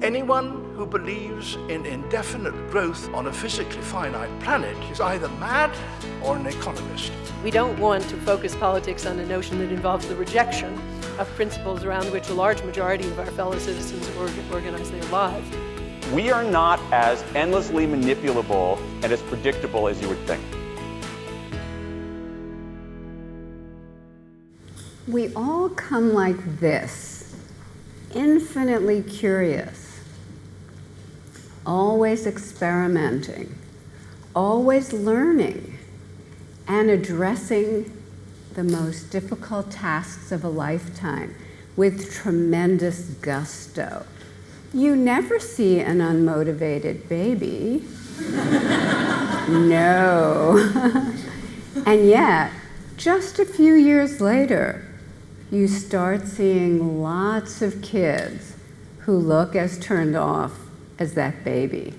Anyone who believes in indefinite growth on a physically finite planet is either mad or an economist. We don't want to focus politics on a notion that involves the rejection of principles around which a large majority of our fellow citizens organize their lives. We are not as endlessly manipulable and as predictable as you would think. We all come like this, infinitely curious, always experimenting, always learning, and addressing the most difficult tasks of a lifetime with tremendous gusto. You never see an unmotivated baby. No. And yet, just a few years later, you start seeing lots of kids who look as turned off as that baby.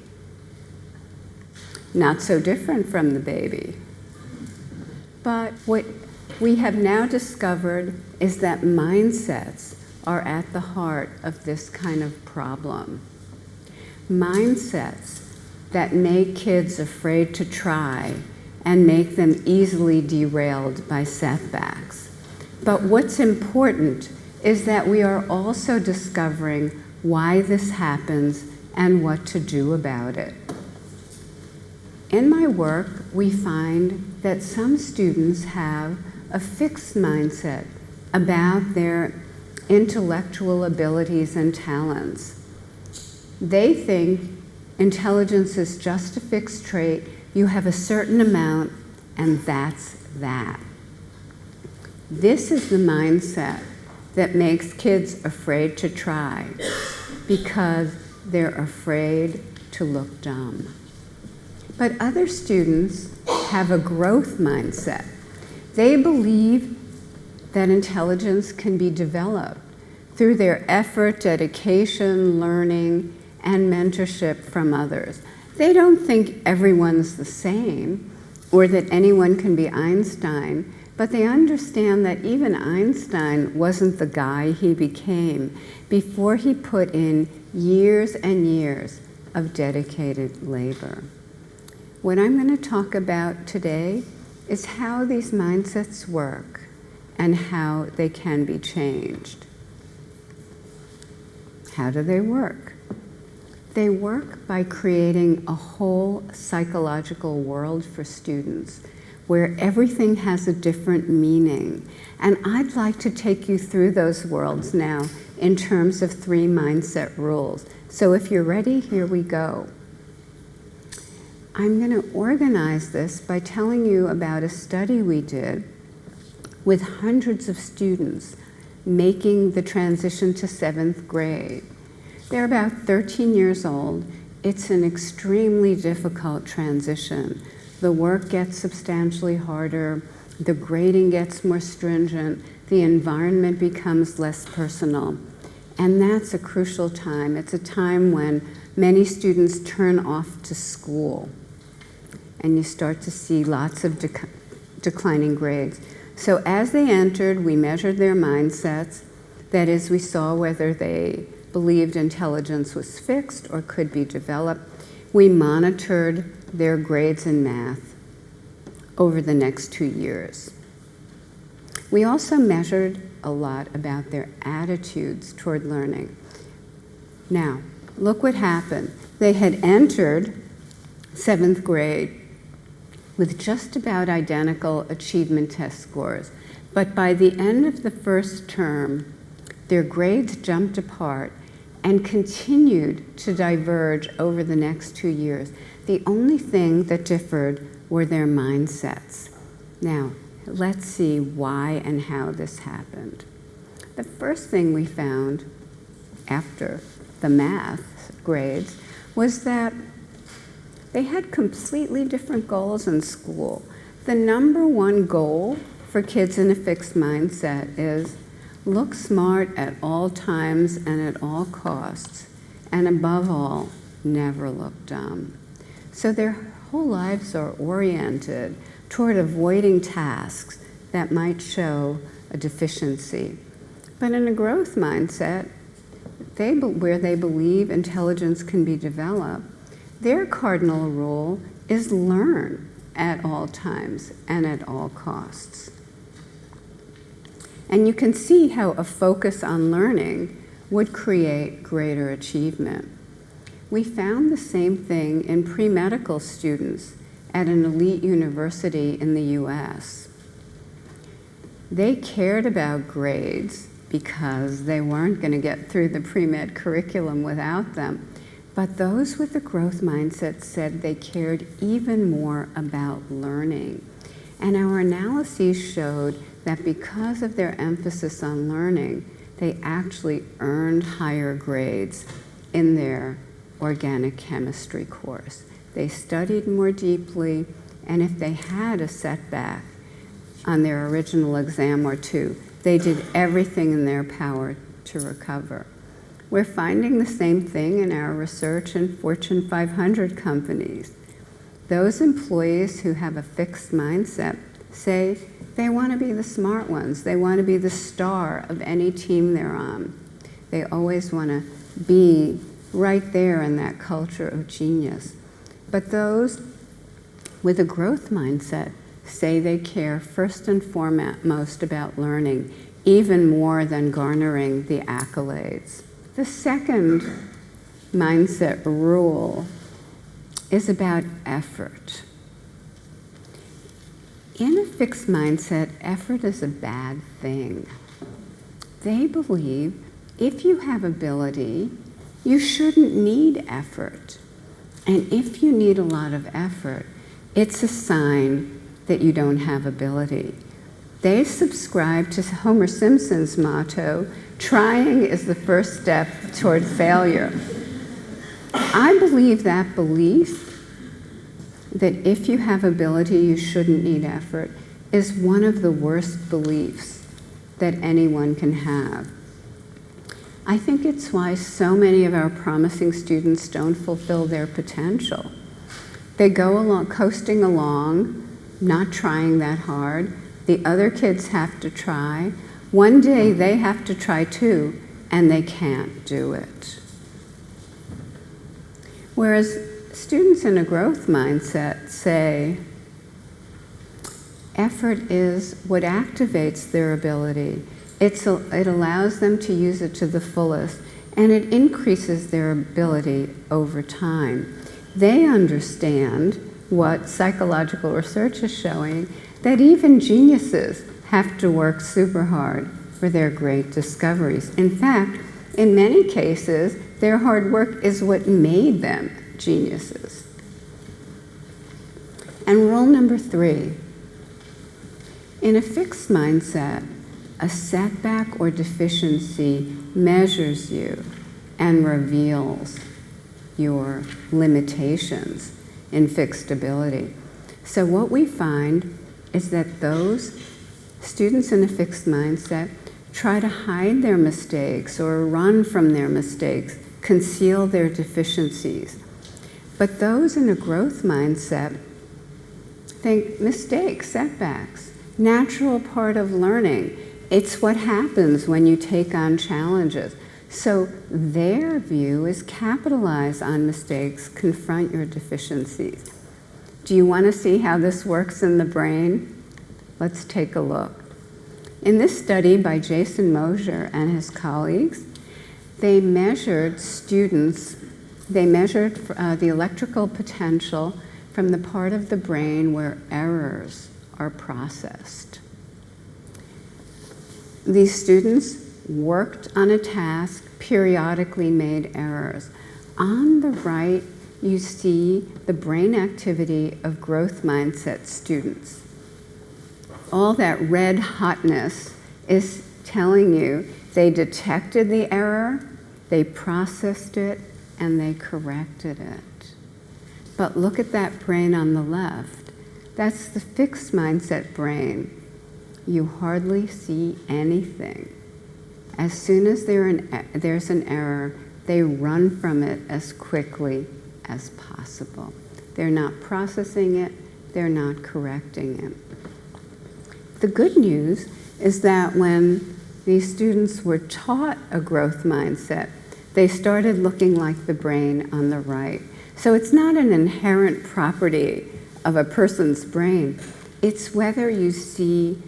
Not so different from the baby. But what we have now discovered is that mindsets are at the heart of this kind of problem. Mindsets that make kids afraid to try and make them easily derailed by setbacks. But what's important is that we are also discovering why this happens and what to do about it. In my work, we find that some students have a fixed mindset about their intellectual abilities and talents. They think intelligence is just a fixed trait, you have a certain amount, and that's that. This is the mindset that makes kids afraid to try because they're afraid to look dumb. But other students have a growth mindset. They believe that intelligence can be developed through their effort, dedication, learning, and mentorship from others. They don't think everyone's the same or that anyone can be Einstein, but they understand that even Einstein wasn't the guy he became before he put in years and years of dedicated labor. What I'm going to talk about today is how these mindsets work and how they can be changed. How do they work? They work by creating a whole psychological world for students where everything has a different meaning. And I'd like to take you through those worlds now in terms of 3 mindset rules. So if you're ready, here we go. I'm going to organize this by telling you about a study we did with hundreds of students making the transition to 7th grade. They're about 13 years old. It's an extremely difficult transition. The work gets substantially harder, the grading gets more stringent, the environment becomes less personal. And that's a crucial time. It's a time when many students turn off to school, and you start to see lots of declining grades. So as they entered, we measured their mindsets. That is, we saw whether they believed intelligence was fixed or could be developed. We monitored their grades in math over the next 2 years. We also measured a lot about their attitudes toward learning. Now, look what happened. They had entered 7th grade with just about identical achievement test scores, but by the end of the first term, their grades jumped apart and continued to diverge over the next 2 years. The only thing that differed were their mindsets. Now, let's see why and how this happened. The first thing we found after the math grades was that they had completely different goals in school. The number one goal for kids in a fixed mindset is look smart at all times and at all costs, and above all, never look dumb. So their whole lives are oriented toward avoiding tasks that might show a deficiency. But in a growth mindset, where they believe intelligence can be developed, their cardinal rule is learn at all times and at all costs. And you can see how a focus on learning would create greater achievement. We found the same thing in pre-medical students at an elite university in the US. They cared about grades because they weren't going to get through the pre-med curriculum without them. But those with the growth mindset said they cared even more about learning. And our analyses showed that because of their emphasis on learning, they actually earned higher grades in their organic chemistry course. They studied more deeply, and if they had a setback on their original exam or two, they did everything in their power to recover. We're finding the same thing in our research in Fortune 500 companies. Those employees who have a fixed mindset say they want to be the smart ones. They want to be the star of any team they're on. They always want to be right there in that culture of genius. But those with a growth mindset say they care first and foremost about learning, even more than garnering the accolades. The second mindset rule is about effort. In a fixed mindset, effort is a bad thing. They believe if you have ability, you shouldn't need effort. And if you need a lot of effort, it's a sign that you don't have ability. They subscribe to Homer Simpson's motto, trying is the first step toward failure. I believe that belief, that if you have ability, you shouldn't need effort, is one of the worst beliefs that anyone can have. I think it's why so many of our promising students don't fulfill their potential. They go along, coasting along, not trying that hard. The other kids have to try. One day they have to try too, and they can't do it. Whereas students in a growth mindset say, effort is what activates their ability. It allows them to use it to the fullest, and it increases their ability over time. They understand what psychological research is showing, that even geniuses have to work super hard for their great discoveries. In fact, in many cases, their hard work is what made them geniuses. And rule number 3, in a fixed mindset, a setback or deficiency measures you and reveals your limitations in fixed ability. So what we find is that those students in a fixed mindset try to hide their mistakes or run from their mistakes, conceal their deficiencies. But those in a growth mindset think mistakes, setbacks, natural part of learning. It's what happens when you take on challenges. So their view is capitalize on mistakes, confront your deficiencies. Do you want to see how this works in the brain? Let's take a look. In this study by Jason Moser and his colleagues, they measured the electrical potential from the part of the brain where errors are processed. These students worked on a task, periodically made errors. On the right, you see the brain activity of growth mindset students. All that red hotness is telling you they detected the error, they processed it, and they corrected it. But look at that brain on the left. That's the fixed mindset brain. You hardly see anything. As soon as there's an error, they run from it as quickly as possible. They're not processing it, they're not correcting it. The good news is that when these students were taught a growth mindset, they started looking like the brain on the right. So it's not an inherent property of a person's brain. It's whether you see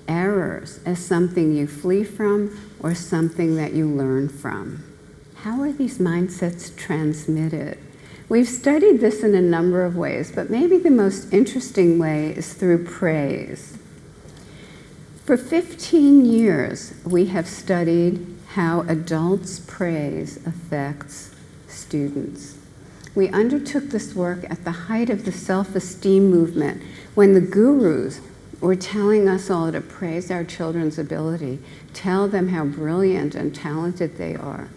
errors as something you flee from or something that you learn from. How are these mindsets transmitted? We've studied this in a number of ways, but maybe the most interesting way is through praise. For 15 years, we have studied how adults' praise affects students. We undertook this work at the height of the self-esteem movement, when the gurus were telling us all to praise our children's ability, tell them how brilliant and talented they are.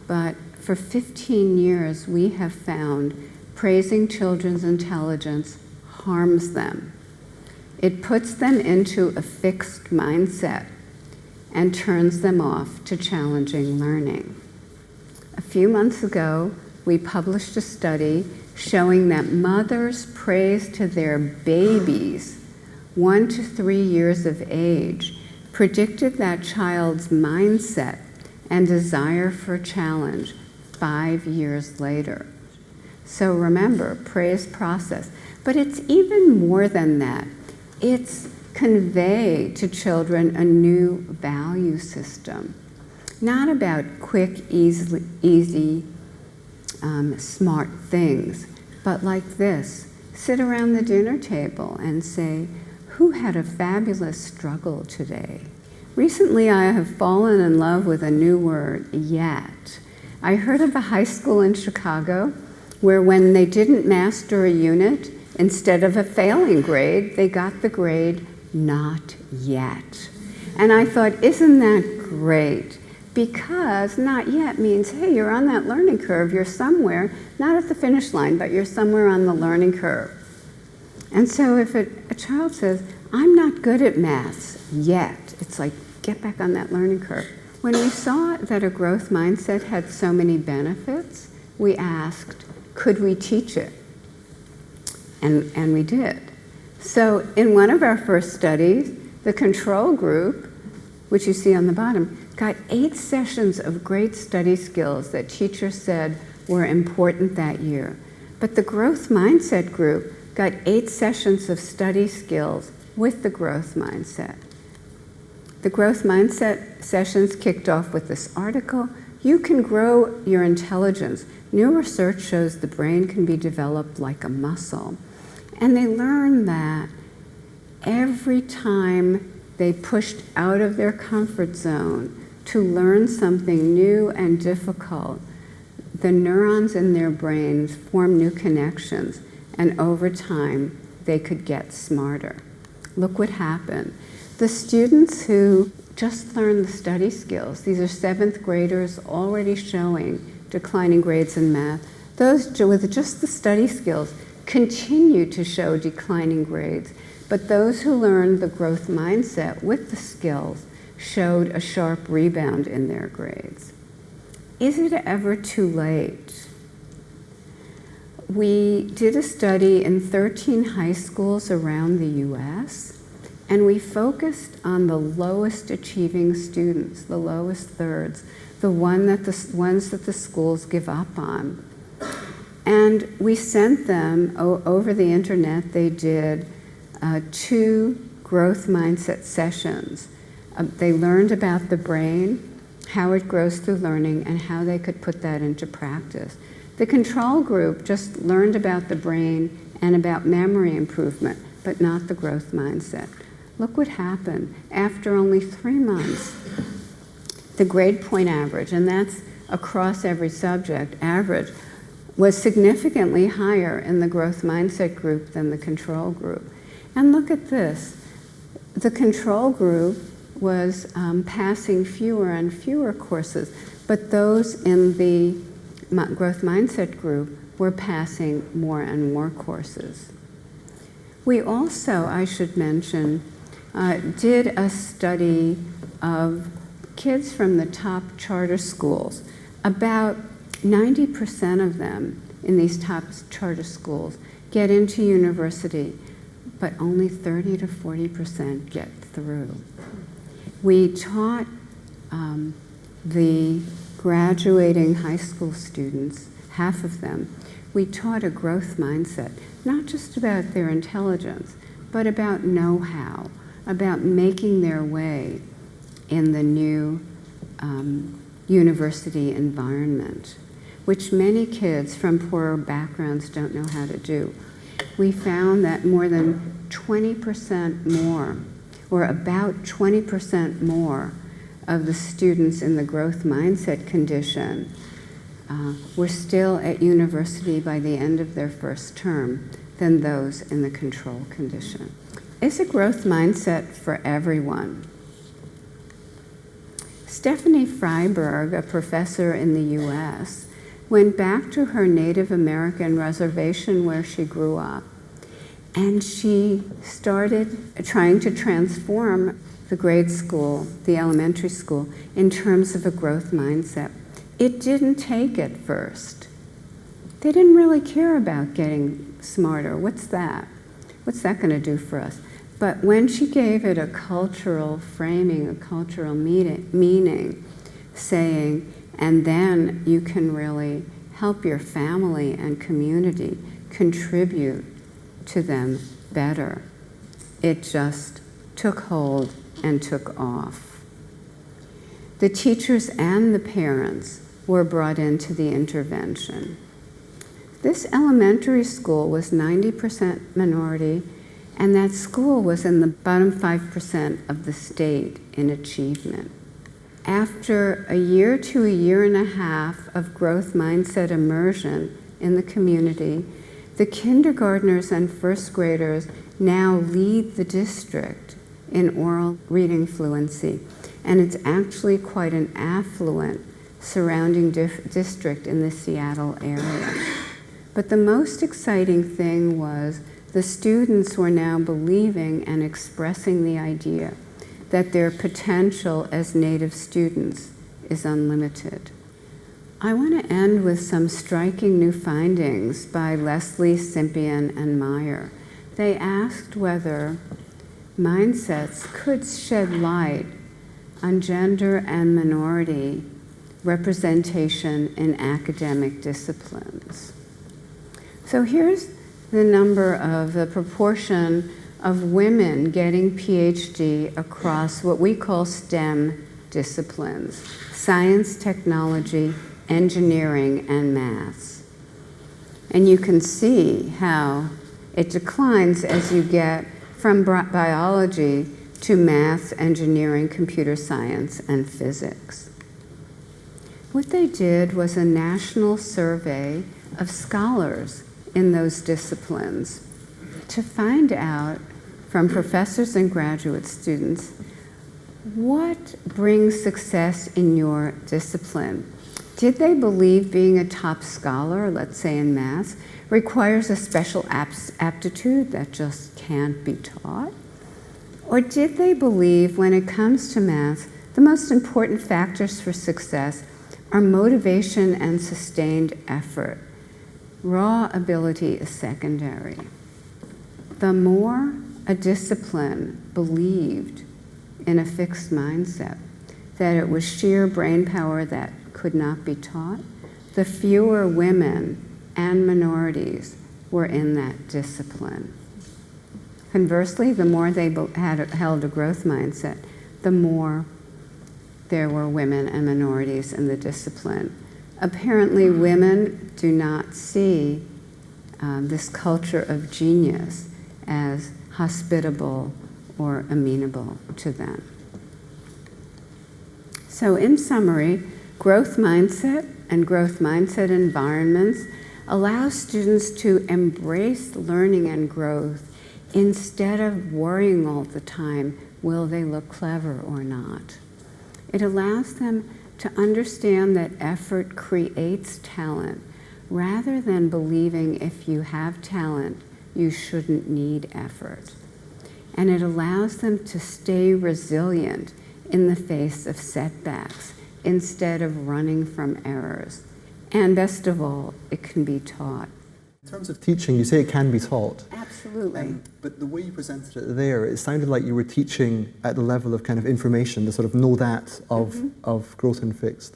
But for 15 years, we have found praising children's intelligence harms them. It puts them into a fixed mindset and turns them off to challenging learning. A few months ago, we published a study showing that mothers' praise to their babies, 1 to 3 years of age, predicted that child's mindset and desire for challenge 5 years later. So remember, praise process. But it's even more than that. It's convey to children a new value system. Not about quick, easy, smart things, but like this. Sit around the dinner table and say, who had a fabulous struggle today? Recently, I have fallen in love with a new word, yet. I heard of a high school in Chicago where when they didn't master a unit, instead of a failing grade, they got the grade not yet. And I thought, isn't that great? Because not yet means, hey, you're on that learning curve, you're somewhere, not at the finish line, but you're somewhere on the learning curve. And so if a child says, I'm not good at maths yet, it's like, get back on that learning curve. When we saw that a growth mindset had so many benefits, we asked, could we teach it? And we did. So in one of our first studies, the control group, which you see on the bottom, got 8 sessions of great study skills that teachers said were important that year. But the growth mindset group got 8 sessions of study skills with the growth mindset. The growth mindset sessions kicked off with this article. You can grow your intelligence. New research shows the brain can be developed like a muscle. And they learned that every time they pushed out of their comfort zone to learn something new and difficult, the neurons in their brains formed new connections, and over time, they could get smarter. Look what happened. The students who just learned the study skills, these are 7th graders already showing declining grades in math, those with just the study skills continue to show declining grades, but those who learned the growth mindset with the skills showed a sharp rebound in their grades. Is it ever too late? We did a study in 13 high schools around the US, and we focused on the lowest achieving students, the lowest thirds, the ones that the schools give up on. And we sent them over the internet. They did 2 growth mindset sessions. They learned about the brain, how it grows through learning, and how they could put that into practice. The control group just learned about the brain and about memory improvement, but not the growth mindset. Look what happened. After only 3 months, the grade point average, and that's across every subject, average, was significantly higher in the growth mindset group than the control group. And look at this. The control group was passing fewer and fewer courses, but those in the growth mindset group were passing more and more courses. We also, I should mention, did a study of kids from the top charter schools. About 90% of them in these top charter schools get into university, but only 30 to 40% get through. We taught the graduating high school students, half of them, we taught a growth mindset, not just about their intelligence, but about know-how, about making their way in the new university environment, which many kids from poorer backgrounds don't know how to do. We found that more than 20% more, or about 20% more, of the students in the growth mindset condition were still at university by the end of their first term than those in the control condition. It's a growth mindset for everyone. Stephanie Fryberg, a professor in the US, went back to her Native American reservation where she grew up, and she started trying to transform the grade school, the elementary school, in terms of a growth mindset. It didn't take at first. They didn't really care about getting smarter. What's that? What's that going to do for us? But when she gave it a cultural framing, a cultural meaning, saying, and then you can really help your family and community contribute to them better, it just took hold and took off. The teachers and the parents were brought into the intervention. This elementary school was 90% minority, and that school was in the bottom 5% of the state in achievement. After a year to a year and a half of growth mindset immersion in the community, the kindergartners and first graders now lead the district in oral reading fluency, and it's actually quite an affluent surrounding district in the Seattle area. But the most exciting thing was the students were now believing and expressing the idea that their potential as Native students is unlimited. I want to end with some striking new findings by Leslie, Simpian, and Meyer. They asked whether mindsets could shed light on gender and minority representation in academic disciplines. So here's the proportion of women getting PhD across what we call STEM disciplines: science, technology, engineering, and maths. And you can see how it declines as you get from biology to maths, engineering, computer science, and physics. What they did was a national survey of scholars in those disciplines to find out from professors and graduate students what brings success in your discipline. Did they believe being a top scholar, let's say in maths, requires a special aptitude that just can't be taught? Or did they believe when it comes to maths, the most important factors for success are motivation and sustained effort? Raw ability is secondary. The more a discipline believed in a fixed mindset, that it was sheer brain power that could not be taught, the fewer women and minorities were in that discipline. Conversely, the more they held a growth mindset, the more there were women and minorities in the discipline. Apparently, women do not see this culture of genius as hospitable or amenable to them. So in summary, growth mindset and growth mindset environments allow students to embrace learning and growth instead of worrying all the time, will they look clever or not? It allows them to understand that effort creates talent, rather than believing if you have talent, you shouldn't need effort. And it allows them to stay resilient in the face of setbacks instead of running from errors. And best of all, it can be taught. In terms of teaching, you say it can be taught. Absolutely. But the way you presented it there, it sounded like you were teaching at the level of kind of information, the sort of know that of growth and fixed.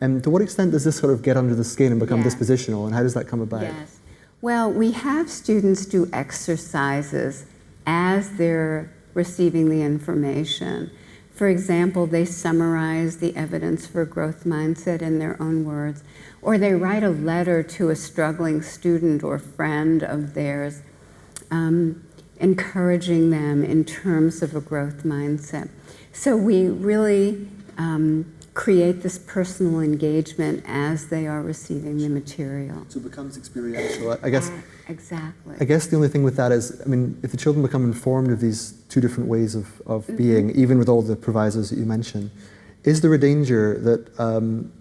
And to what extent does this sort of get under the skin and become Yes. dispositional, and how does that come about? Yes. Well, we have students do exercises as they're receiving the information. For example, they summarize the evidence for growth mindset in their own words, or they write a letter to a struggling student or friend of theirs, encouraging them in terms of a growth mindset. So we really create this personal engagement as they are receiving the material. So it becomes experiential. I guess. Exactly. I guess the only thing with that is, I mean, if the children become informed of these two different ways of being, even with all the provisos that you mentioned, is there a danger that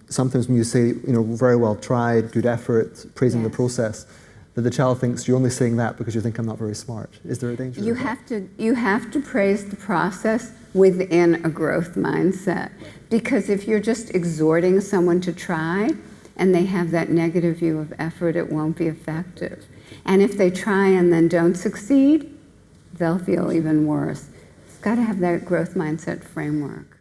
sometimes when you say, you know, very well tried, good effort, praising the Yes. process, that the child thinks you're only saying that because you think I'm not very smart? Is there a danger? You have to praise the process within a growth mindset, because if you're just exhorting someone to try and they have that negative view of effort, it won't be effective. And if they try and then don't succeed, they'll feel even worse. It's got to have that growth mindset framework.